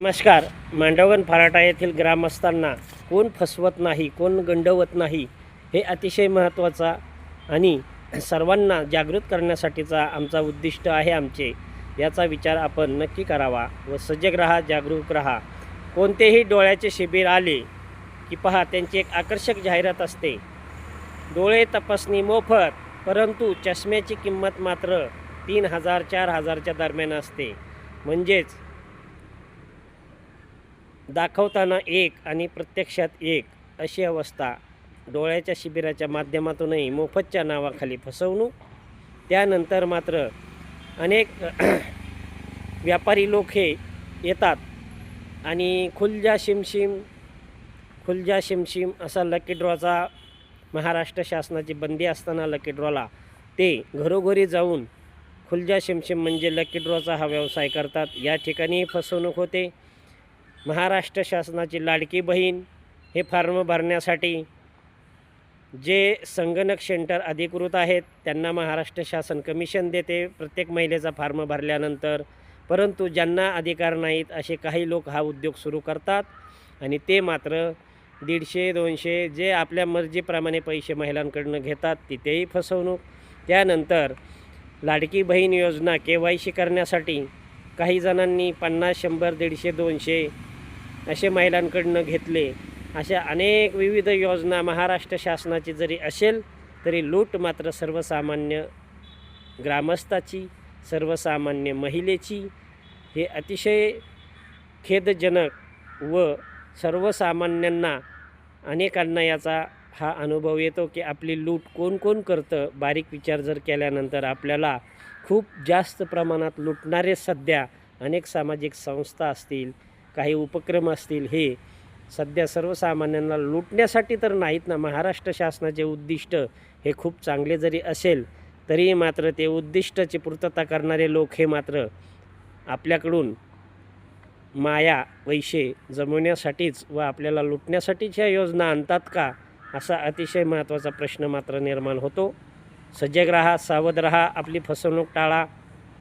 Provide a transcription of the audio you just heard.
नमस्कार. मांडवगण फराटा येथील ग्रामस्थांना कोण फसवत नाही, कोण गंडवत नाही, हे अतिशय महत्त्वाचा आणि सर्वांना जागृत करण्यासाठीचा आमचा उद्दिष्ट आहे. आमचे याचा विचार आपण नक्की करावा व सजग राहा, जागरूक राहा. कोणतेही डोळ्याचे शिबिर आले की पहा, त्यांची एक आकर्षक जाहिरात असते. डोळे तपासणी मोफत, परंतु चष्म्याची किंमत मात्र 3,000-4,000च्या दरम्यान असते. म्हणजेच दाखवताना एक आणि प्रत्यक्षात एक अशी अवस्था. डोळ्याच्या शिबिराच्या माध्यमातूनही मोफतच्या नावाखाली फसवणूक. त्यानंतर मात्र अनेक व्यापारी लोक हे येतात आणि खुलजा शिमशिम असा लकी ड्रॉचा महाराष्ट्र शासनाची बंदी असताना लकी ड्रॉला ते घरोघरी जाऊन खुलजा शिमशिम म्हणजे लकी ड्रॉचा हा व्यवसाय करतात. या ठिकाणी फसवणूक होते. महाराष्ट्र शासनाची लाडकी बहीण हे फॉर्म भरण्यासाठी जे संगणक सेंटर अधिकृत आहेत त्यांना महाराष्ट्र शासन कमिशन देते प्रत्येक महिलेचा फॉर्म भरल्यानंतर. परंतु ज्यांना अधिकार नाहीत असे काही लोक हा उद्योग सुरू करतात आणि ते मात्र 150-200 जे आपल्या मर्जीप्रमाणे पैसे महिलांकडून घेतात, तिथेही फसवणूक. त्यानंतर लाडकी बहीण योजना KYC करण्यासाठी काही जणांनी 50, 100, 150, 200 असे महिलांकडून घेतले. अशा अनेक विविध योजना महाराष्ट्र शासनाची जरी असेल तरी लूट मात्र सर्वसामान्य ग्रामस्थाची, सर्वसामान्य महिलेची. हे अतिशय खेदजनक व सर्वसामान्यांना अनेकांना याचा हा अनुभव येतो की आपली लूट कोण करतं. बारीक विचार जर केल्यानंतर आपल्याला खूप जास्त प्रमाणात लुटणारे सध्या अनेक सामाजिक संस्था असतील, काही उपक्रम असतील, हे सध्या सर्वसामान्यांना लुटण्यासाठी तर नाहीत ना. महाराष्ट्र शासनाचे उद्दिष्ट हे खूप चांगले जरी असेल तरी मात्र ते उद्दिष्टाची पूर्तता करणारे लोक हे मात्र आपल्याकडून माया पैसे जमवण्यासाठीच व आपल्याला लुटण्यासाठीच ह्या योजना आणतात का, असा अतिशय महत्त्वाचा प्रश्न मात्र निर्माण होतो. सजग राहा, सावध राहा, आपली फसवणूक टाळा.